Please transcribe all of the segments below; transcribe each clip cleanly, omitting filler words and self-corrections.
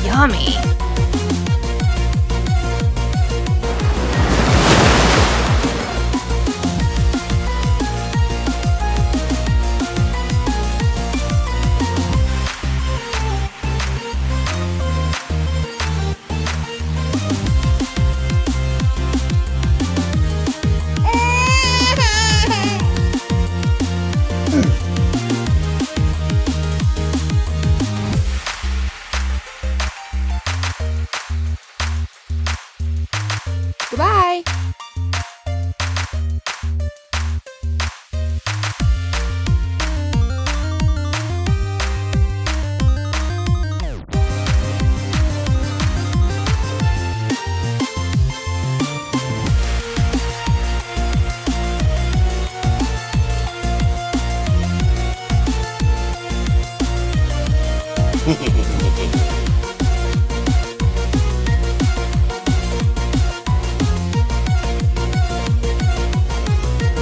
Yummy. Goodbye.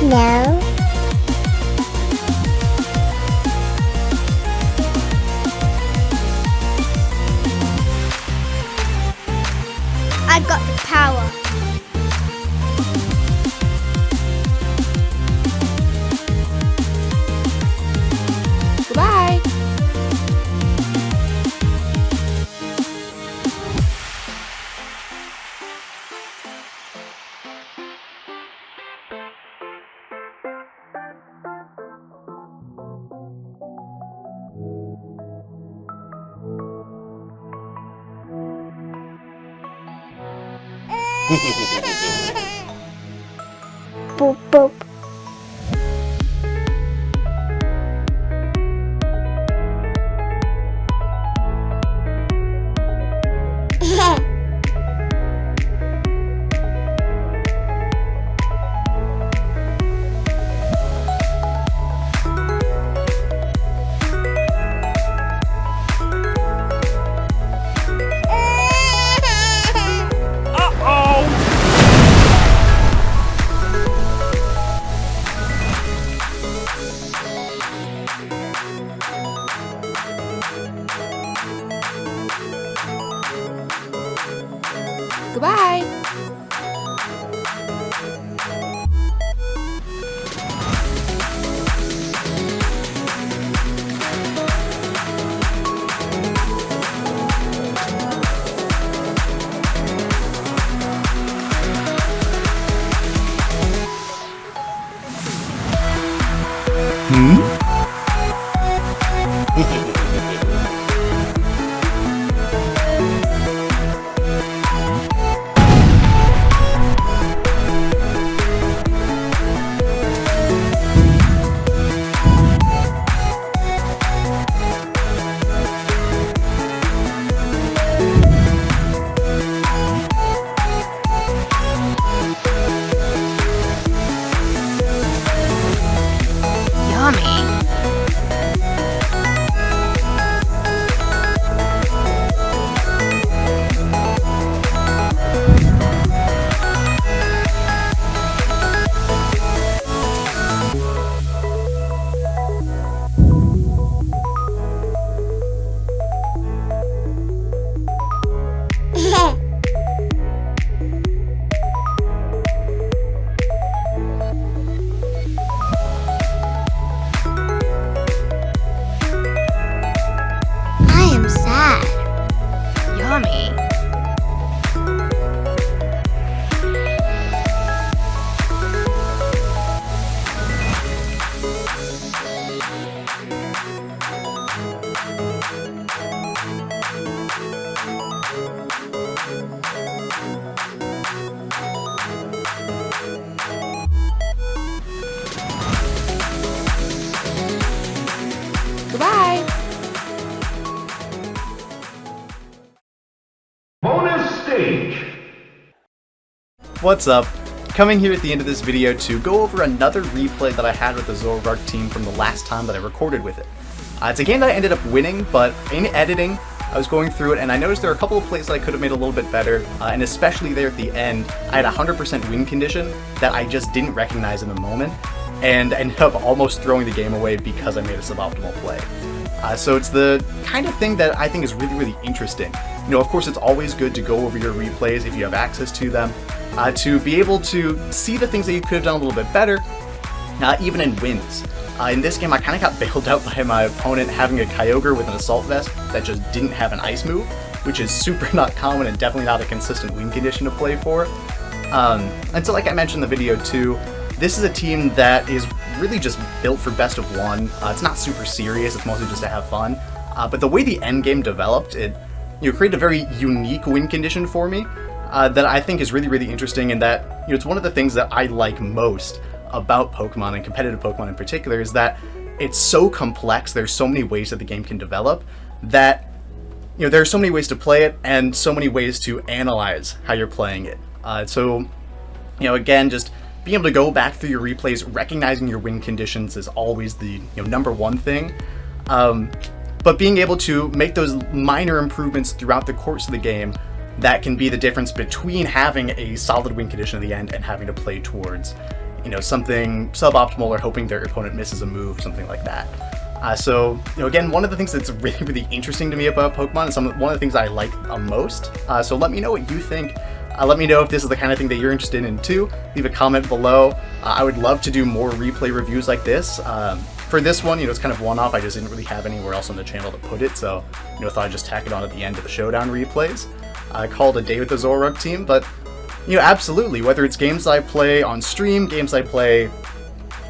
No. I got the power. Goodbye. Boop boop. Goodbye. Bonus stage! What's up? Coming here at the end of this video to go over another replay that I had with the Zoroark team from the last time that I recorded with it. It's a game that I ended up winning, but in editing, I was going through it and I noticed there are a couple of plays that I could have made a little bit better, and especially there at the end, I had a 100% win condition that I just didn't recognize in the moment, and ended up almost throwing the game away because I made a suboptimal play. So it's the kind of thing that I think is really, really interesting. You know, of course, it's always good to go over your replays if you have access to them, to be able to see the things that you could have done a little bit better, even in wins. In this game, I kind of got bailed out by my opponent having a Kyogre with an Assault Vest that just didn't have an Ice move, which is super not common and definitely not a consistent win condition to play for. And so like I mentioned in the video too, this is a team that is really just built for best of one. It's not super serious, it's mostly just to have fun. But the way the endgame developed, it created a very unique win condition for me that I think is really, really interesting, and that it's one of the things that I like most about Pokemon, and competitive Pokemon in particular, is that it's so complex. There's so many ways that the game can develop that there are so many ways to play it and so many ways to analyze how you're playing it. So again, just being able to go back through your replays, recognizing your win conditions is always the number one thing. But being able to make those minor improvements throughout the course of the game, that can be the difference between having a solid win condition at the end and having to play towards something suboptimal or hoping their opponent misses a move, something like that. So again, one of the things that's really, really interesting to me about Pokemon is one of the things I like most. So let me know what you think. Let me know if this is the kind of thing that you're interested in too. Leave a comment below. I would love to do more replay reviews like this. For this one, it's kind of one-off. I just didn't really have anywhere else on the channel to put it, so thought I'd just tack it on at the end of the Showdown replays. I called a day with the Zoroark team, but absolutely, whether it's games I play on stream, games I play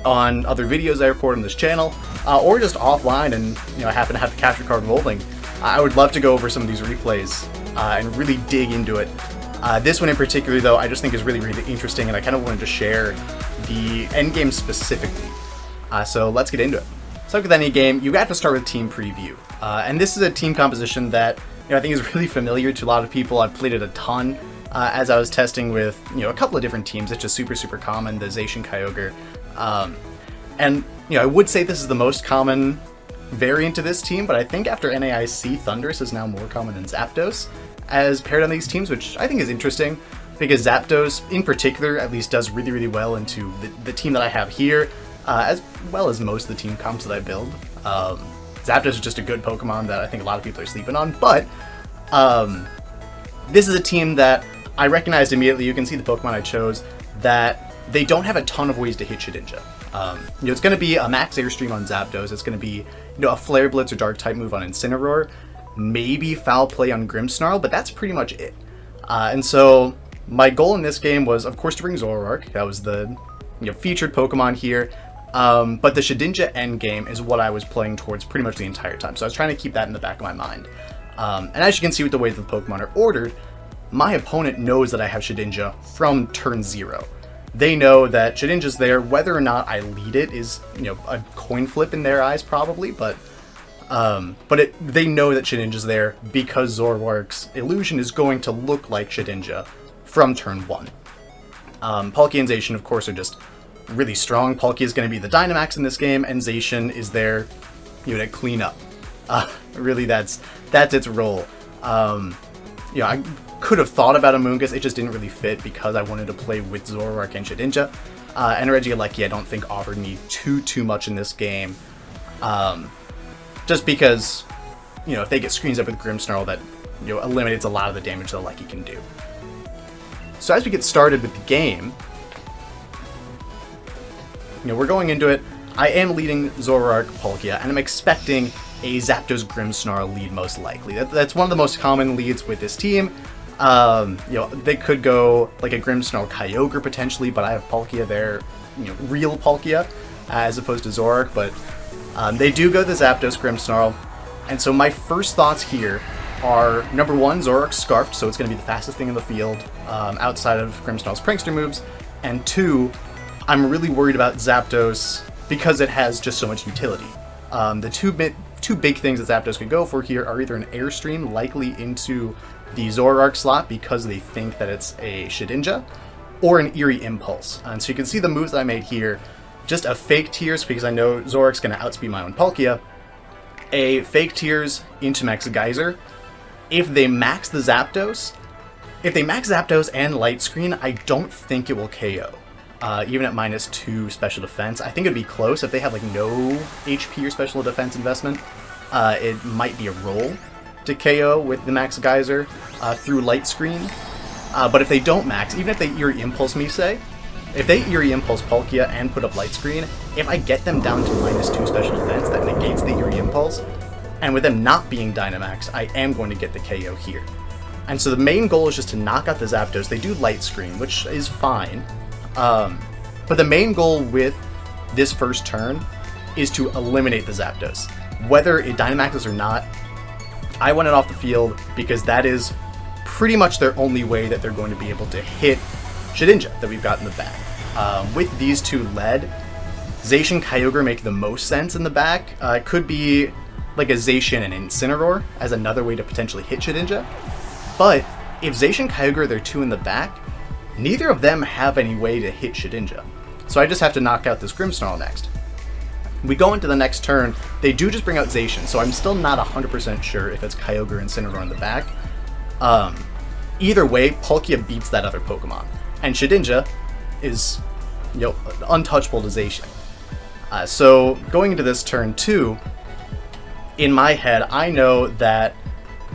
on other videos I record on this channel, or just offline and I happen to have the capture card rolling, I would love to go over some of these replays and really dig into it. This one in particular, though, I just think is really, really interesting, and I kind of wanted to share the endgame specifically. So let's get into it. So like with any game, you have to start with team preview. And this is a team composition that I think is really familiar to a lot of people. I've played it a ton as I was testing with a couple of different teams. It's just super, super common, the Zacian-Kyogre. And I would say this is the most common variant of this team, but I think after NAIC, Thundurus is now more common than Zapdos as paired on these teams, which I think is interesting, because Zapdos in particular at least does really, really well into the team that I have here, as well as most of the team comps that I build. Zapdos is just a good Pokemon that I think a lot of people are sleeping on, but this is a team that I recognized immediately. You can see the Pokemon I chose, that they don't have a ton of ways to hit Shedinja. It's going to be a max Airstream on Zapdos, it's going to be a Flare Blitz or Dark type move on Incineroar, maybe Foul Play on Grimmsnarl, but that's pretty much it. And so my goal in this game was, of course, to bring Zoroark. That was the featured Pokemon here. But the Shedinja endgame is what I was playing towards pretty much the entire time. So I was trying to keep that in the back of my mind. And as you can see with the way that the Pokemon are ordered, my opponent knows that I have Shedinja from turn 0. They know that Shedinja's there. Whether or not I lead it is, a coin flip in their eyes probably, but they know that Shedinja's there because Zoroark's illusion is going to look like Shedinja from turn 1. Palkia and Zacian, of course, are just really strong. Palkia is going to be the Dynamax in this game, and Zacian is there, to clean up. Really, that's its role. I could have thought about a Moongus, it just didn't really fit because I wanted to play with Zoroark and Shedinja. And Regieleki I don't think offered me too much in this game. Just because, if they get screens up with Grimmsnarl, that eliminates a lot of the damage that Lecky can do. So as we get started with the game, we're going into it. I am leading Zoroark Palkia, and I'm expecting a Zapdos Grimmsnarl lead most likely. That's one of the most common leads with this team. They could go like a Grimmsnarl Kyogre potentially, but I have Palkia there, real Palkia, as opposed to Zoroark, but they do go the Zapdos Grimmsnarl. And so my first thoughts here are, number one, Zoroark's Scarfed, so it's going to be the fastest thing in the field outside of Grimmsnarl's Prankster moves. And two, I'm really worried about Zapdos because it has just so much utility. The two big things that Zapdos could go for here are either an Airstream, likely into the Zoroark slot because they think that it's a Shedinja, or an Eerie Impulse. And so you can see the moves that I made here. Just a fake Tears, because I know Zoroark's going to outspeed my own Palkia. A fake Tears into Max Geyser. If they max the Zapdos, and Light Screen, I don't think it will KO. Even at -2 special defense. I think it'd be close. If they have like no HP or special defense investment, it might be a roll to KO with the Max Geyser through Light Screen. But if they don't max, even if they Eerie Impulse me, say, if they Eerie Impulse Palkia and put up Light Screen, if I get them down to -2 special defense, that negates the Eerie Impulse, and with them not being Dynamax, I am going to get the KO here. And so the main goal is just to knock out the Zapdos. They do Light Screen, which is fine, but the main goal with this first turn is to eliminate the Zapdos. Whether it Dynamaxes or not, I want it off the field because that is pretty much their only way that they're going to be able to hit Shedinja that we've got in the back. With these two led, Zacian Kyogre make the most sense in the back. It could be like a Zacian and Incineroar as another way to potentially hit Shedinja. But if Zacian Kyogre are their two in the back, neither of them have any way to hit Shedinja. So I just have to knock out this Grimmsnarl next. We go into the next turn, they do just bring out Zacian, so I'm still not 100% sure if it's Kyogre or Incineroar in the back. Either way, Palkia beats that other Pokemon. And Shedinja is, untouchable to Zacian. So going into this turn 2, in my head, I know that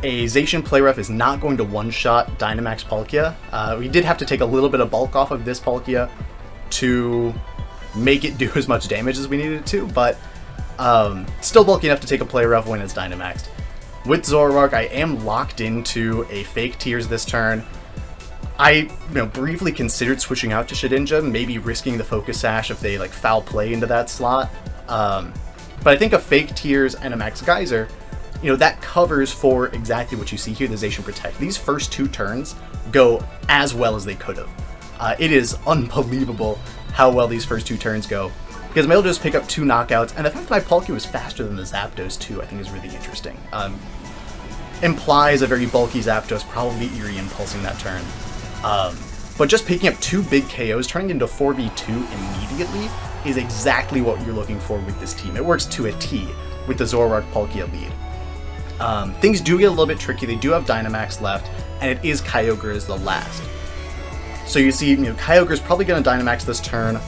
a Zacian Play Rough is not going to one-shot Dynamax Palkia. We did have to take a little bit of bulk off of this Palkia to make it do as much damage as we needed it to, but still bulky enough to take a Play Rough when it's Dynamaxed. With Zoroark, I am locked into a fake Tears this turn. I briefly considered switching out to Shedinja, maybe risking the Focus Sash if they foul play into that slot. But I think a fake Tears and a Max Geyser, that covers for exactly what you see here, the Zacian Protect. These first 2 turns go as well as they could have. It is unbelievable how well these first 2 turns go, because I'm able to just pick up 2 knockouts, and the fact that my Palkia was faster than the Zapdos too, I think is really interesting. Implies a very bulky Zapdos probably Eerie Impulsing that turn. But just picking up 2 big KOs, turning into 4v2 immediately, is exactly what you're looking for with this team. It works to a T with the Zoroark Palkia lead. Things do get a little bit tricky. They do have Dynamax left, and it is Kyogre as the last. So you see, Kyogre is probably going to Dynamax this turn.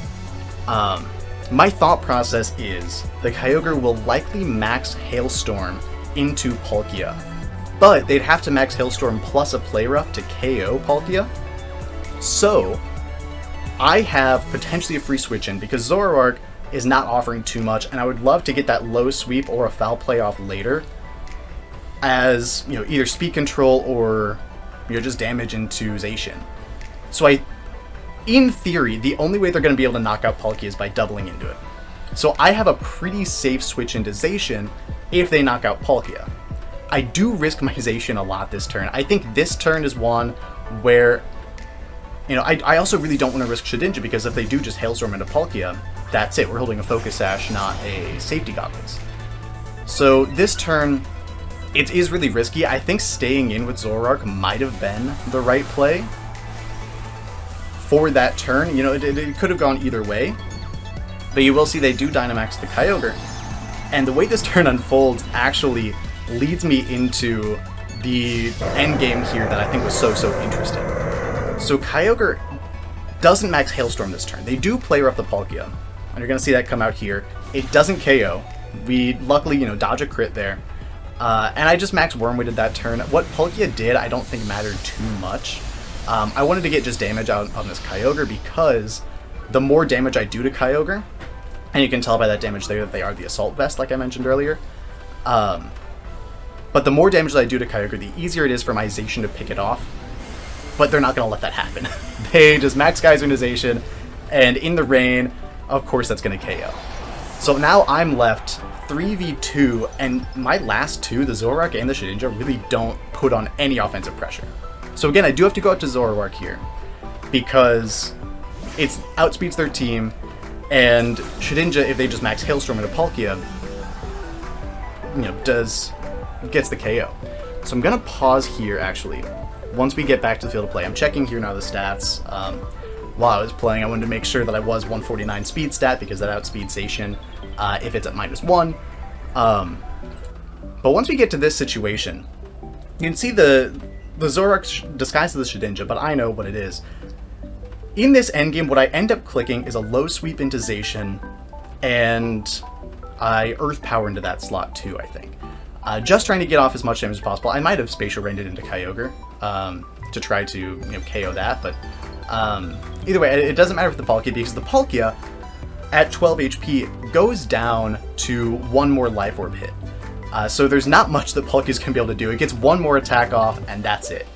My thought process is the Kyogre will likely max Hailstorm into Palkia, but they'd have to max Hailstorm plus a Play Rough to KO Palkia. So I have potentially a free switch in because Zoroark is not offering too much, and I would love to get that low sweep or a foul play off later as either speed control or just damage into Zacian. So in theory, the only way they're going to be able to knock out Palkia is by doubling into it. So I have a pretty safe switch into Zacian if they knock out Palkia. I do risk my Zacian a lot this turn. I think this turn is one where, I also really don't want to risk Shedinja, because if they do just Hailstorm into Palkia, that's it. We're holding a Focus Sash, not a Safety Goggles. So this turn, it is really risky. I think staying in with Zoroark might have been the right play for that turn. It could have gone either way, but you will see they do Dynamax the Kyogre, and the way this turn unfolds actually leads me into the end game here that I think was so interesting. So Kyogre doesn't max Hailstorm this turn. They do Play Rough the Palkia, and you're going to see that come out here. It doesn't KO. We luckily, dodge a crit there, and I just max Worm-weighted that turn. What Palkia did I don't think mattered too much. I wanted to get just damage out on this Kyogre, because the more damage I do to Kyogre, and you can tell by that damage there that they are the Assault Vest, like I mentioned earlier, but the more damage that I do to Kyogre, the easier it is for my Zacian to pick it off, but they're not going to let that happen. They just max Geyser into Zacian, and in the rain, of course that's going to KO. So now I'm left 3v2, and my last 2, the Zoroark and the Shedinja, really don't put on any offensive pressure. So again, I do have to go out to Zoroark here, because it outspeeds their team, and Shedinja, if they just max Hailstorm into Palkia, gets the KO. So I'm going to pause here, actually. Once we get back to the field of play, I'm checking here now the stats. While I was playing, I wanted to make sure that I was 149 speed stat, because that outspeeds Zacian if it's at -1. But once we get to this situation, you can see the Zoroark disguised as the Shedinja, but I know what it is. In this endgame, what I end up clicking is a low sweep into Zacian, and I Earth Power into that slot too, I think. Just trying to get off as much damage as possible. I might have Spacial Rended into Kyogre to try to KO that, but either way, it doesn't matter with the Palkia, because the Palkia at 12 HP goes down to 1 more Life Orb hit. So there's not much that Palkia's going to be able to do. It gets 1 more attack off, and that's it.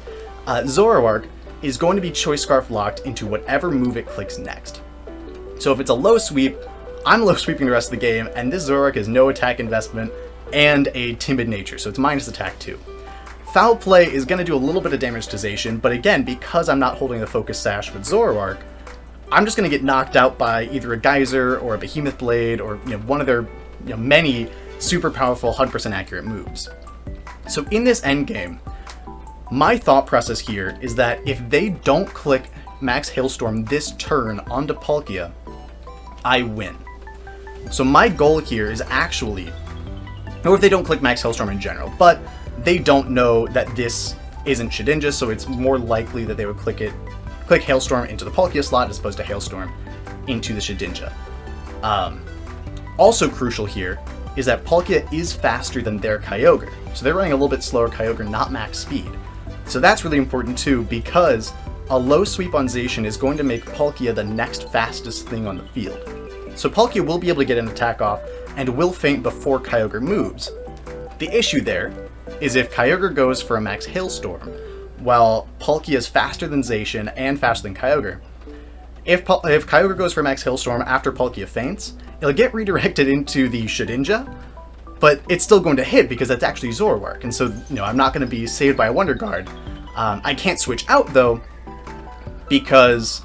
Zoroark is going to be Choice Scarf locked into whatever move it clicks next. So if it's a low sweep, I'm low sweeping the rest of the game, and this Zoroark has no attack investment and a timid nature, so it's minus attack 2. Foul Play is going to do a little bit of damage to Zacian, but again, because I'm not holding the Focus Sash with Zoroark, I'm just going to get knocked out by either a Geyser or a Behemoth Blade or one of their many super powerful 100% accurate moves. So in this endgame, my thought process here is that if they don't click Max Hailstorm this turn onto Palkia, I win. So my goal here is actually, or if they don't click Max Hailstorm in general, but they don't know that this isn't Shedinja, so it's more likely that they would click Hailstorm into the Palkia slot as opposed to Hailstorm into the Shedinja. Also crucial here is that Palkia is faster than their Kyogre, so they're running a little bit slower Kyogre, not max speed. So that's really important too, because a low sweep on Zacian is going to make Palkia the next fastest thing on the field. So Palkia will be able to get an attack off and will faint before Kyogre moves. The issue there is if Kyogre goes for a max Hailstorm, while Palkia is faster than Zacian and faster than Kyogre, if Kyogre goes for max Hailstorm after Palkia faints, it'll get redirected into the Shedinja, but it's still going to hit because that's actually Zoroark, and so I'm not going to be saved by a Wonder Guard. I can't switch out though, because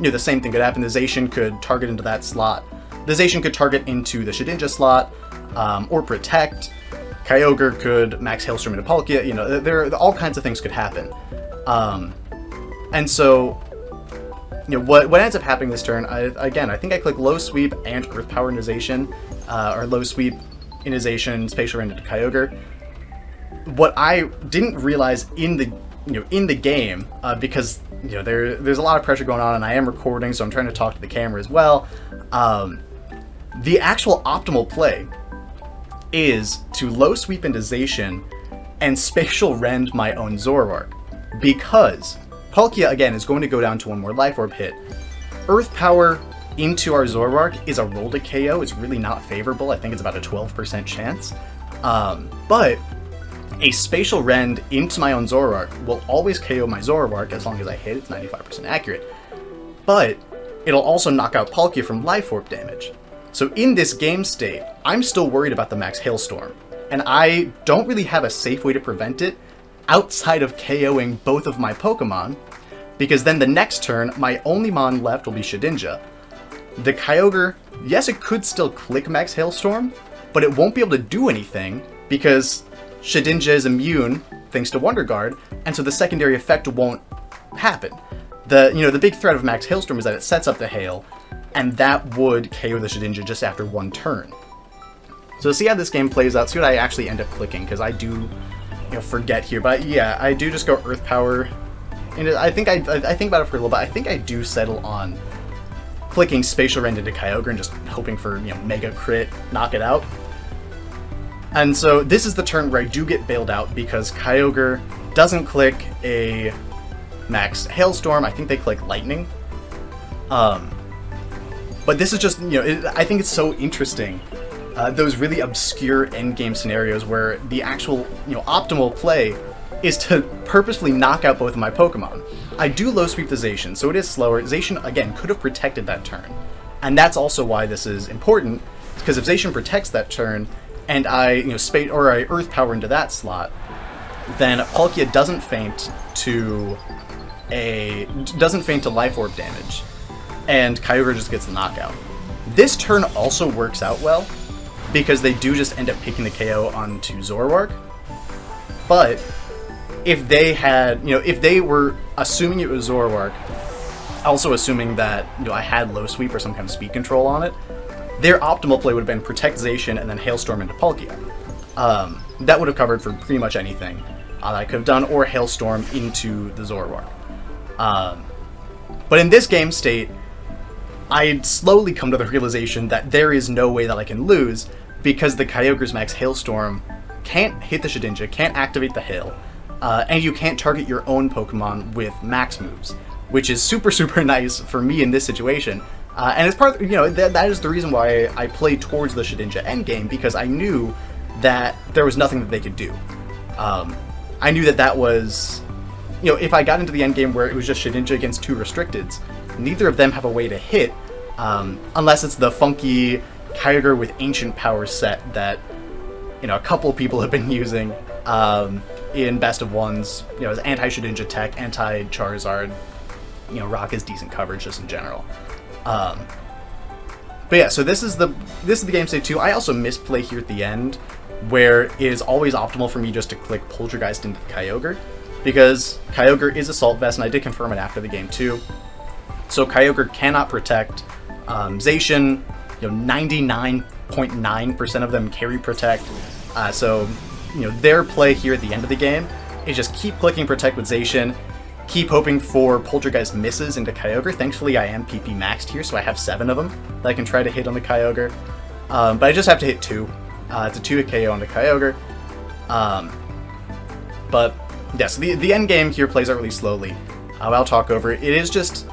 the same thing could happen. The Zacian could target into that slot. The Zacian could target into the Shedinja slot, or Protect. Kyogre could max Hailstorm into Palkia. There all kinds of things could happen. And so, what ends up happening this turn, I think I click Low Sweep and Earth Power into Zacian, or Low Sweep into Zacian, Spacial Rend into Kyogre. What I didn't realize in the game, because there's a lot of pressure going on, and I am recording, so I'm trying to talk to the camera as well. The actual optimal play is to low sweep into Zacian and Spacial Rend my own Zoroark, because Palkia again is going to go down to 1 more Life Orb hit. Earth Power into our Zoroark is a roll to KO. It's really not favorable. I think it's about a 12% chance. But a Spacial Rend into my own Zoroark will always KO my Zoroark as long as I hit. It's 95% accurate. But it'll also knock out Palkia from Life Orb damage. So in this game state, I'm still worried about the Max Hailstorm, and I don't really have a safe way to prevent it outside of KOing both of my Pokemon, because then the next turn, my only Mon left will be Shedinja. The Kyogre, yes, it could still click Max Hailstorm, but it won't be able to do anything because Shedinja is immune thanks to Wonder Guard, and so the secondary effect won't happen. The big threat of Max Hailstorm is that it sets up the Hail, and that would KO the Shedinja just after 1 turn. So see how this game plays out, see what I actually end up clicking, because I do forget here, but yeah, I do just go Earth Power, and I think about it for a little bit. I think I do settle on clicking Spacial Rend into Kyogre and just hoping for Mega Crit, knock it out. And so this is the turn where I do get bailed out because Kyogre doesn't click a Max Hailstorm. I think they click Lightning. But this is just, I think it's so interesting, those really obscure endgame scenarios where the actual, optimal play is to purposefully knock out both of my Pokemon. I do low sweep the Zacian, so it is slower. Zacian, again, could have protected that turn. And that's also why this is important, because if Zacian protects that turn, and I, I Earth Power into that slot, then Palkia doesn't faint to Life Orb damage, and Kyogre just gets the knockout. This turn also works out well, because they do just end up picking the KO onto Zoroark, but if they had, if they were assuming it was Zoroark, also assuming that, I had low sweep or some kind of speed control on it, their optimal play would have been Protect Zacian and then Hailstorm into Palkia. That would have covered for pretty much anything that I could have done, or Hailstorm into the Zoroark. But in this game state, I'd slowly come to the realization that there is no way that I can lose, because the Kyogre's Max Hailstorm can't hit the Shedinja, can't activate the Hail, and you can't target your own Pokemon with Max moves, which is super, super nice for me in this situation. And it's part of, that is the reason why I played towards the Shedinja endgame, because I knew that there was nothing that they could do. I knew that was, if I got into the endgame where it was just Shedinja against 2 Restricteds, neither of them have a way to hit, unless it's the funky Kyogre with Ancient Power set that, a couple people have been using in Best of Ones, as anti-Shedinja tech, anti-Charizard, Rock is decent coverage just in general. But yeah, so this is the game state 2. I also misplay here at the end, where it is always optimal for me just to click Poltergeist into the Kyogre, because Kyogre is Assault Vest, and I did confirm it after the game too. So Kyogre cannot protect Zacian. 99.9% of them carry Protect. So their play here at the end of the game is just keep clicking Protect with Zacian, keep hoping for Poltergeist misses into Kyogre. Thankfully, I am PP maxed here, so I have 7 of them that I can try to hit on the Kyogre. But I just have to hit 2. It's a 2-hit KO on the Kyogre. But yeah, so the end game here plays out really slowly. I'll talk over it. It is just,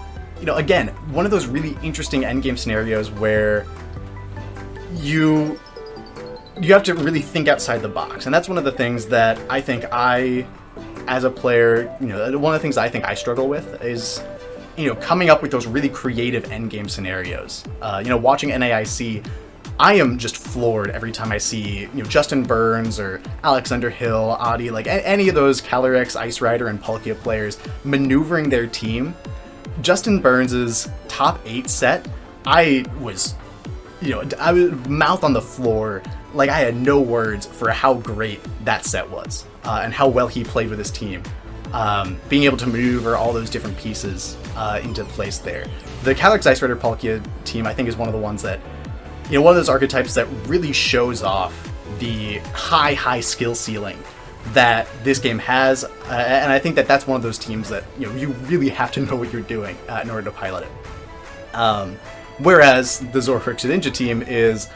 again, one of those really interesting end game scenarios where you have to really think outside the box, and that's one of the things that I think as a player, one of the things I think I struggle with is, coming up with those really creative endgame scenarios. Watching NAIC, I am just floored every time I see, Justin Burns or Alex Underhill, Adi, like any of those Calyrex, Ice Rider, and Palkia players maneuvering their team. Justin Burns' top 8 set, I was mouth on the floor, like I had no words for how great that set was, and how well he played with his team. Being able to maneuver all those different pieces into place there. The Calyrex Ice Rider Palkia team, I think, is one of the ones that, one of those archetypes that really shows off the high skill ceiling that this game has, and I think that's one of those teams that, you really have to know what you're doing in order to pilot it. Whereas the Zoroark Shedinja team is,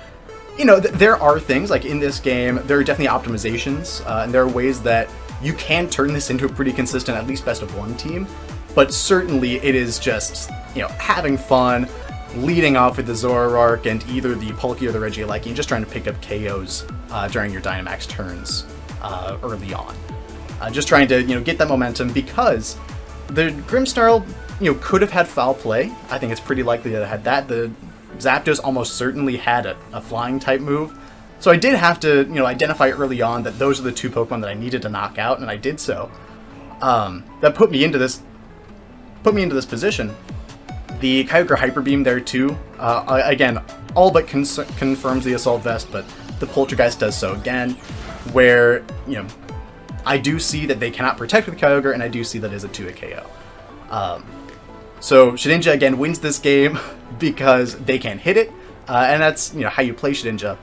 there are things, like in this game, there are definitely optimizations, and there are ways that you can turn this into a pretty consistent, at least best of 1 team, but certainly it is just, having fun, leading off with the Zoroark and either the Palkia or the Regieleki, and just trying to pick up KOs during your Dynamax turns early on. Just trying to, get that momentum, because the Grimmsnarl, could have had foul play. I think it's pretty likely that it had that. The Zapdos almost certainly had a flying type move. So I did have to, identify early on that those are the 2 Pokemon that I needed to knock out, and I did so. That put me into this position. The Kyogre Hyper Beam there too, again, all but confirms the Assault Vest, but the Poltergeist does so again, where, I do see that they cannot protect with Kyogre, and I do see that it is a 2-hit KO. So Shedinja again wins this game because they can't hit it, and that's, how you play Shedinja.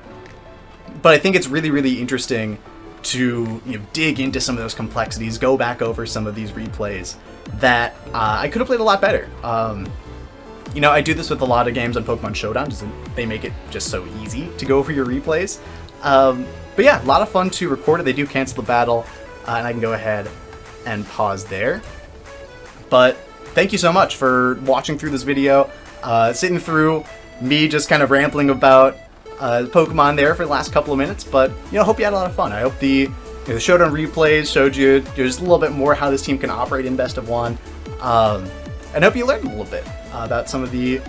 But I think it's really, really interesting to, dig into some of those complexities, go back over some of these replays that I could have played a lot better. I do this with a lot of games on Pokemon Showdown, just they make it just so easy to go over your replays. But yeah, a lot of fun to record it. They do cancel the battle, and I can go ahead and pause there. But thank you so much for watching through this video, sitting through me just kind of rambling about Pokemon there for the last couple of minutes. But, hope you had a lot of fun. I hope the Showdown replays showed you just a little bit more how this team can operate in Best of 1. And I hope you learned a little bit about some of the,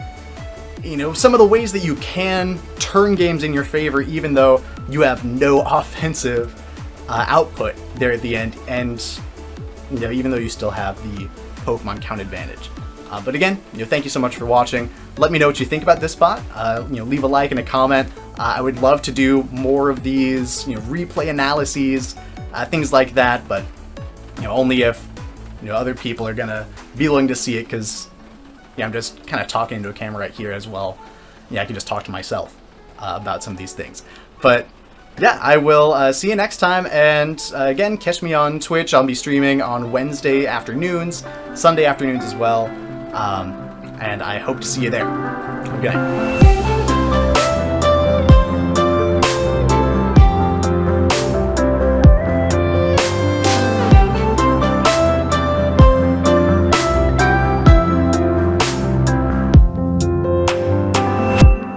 some of the ways that you can turn games in your favor, even though you have no offensive output there at the end, and even though you still have the Pokemon count advantage. But again, thank you so much for watching. Let me know what you think about this spot. Leave a like and a comment. I would love to do more of these, replay analyses, things like that. But only if other people are gonna be willing to see it, because I'm just kind of talking into a camera right here as well. I can just talk to myself about some of these things. But yeah, I will see you next time, and again, catch me on Twitch. I'll be streaming on Wednesday afternoons, Sunday afternoons as well, and I hope to see you there. Have a good night.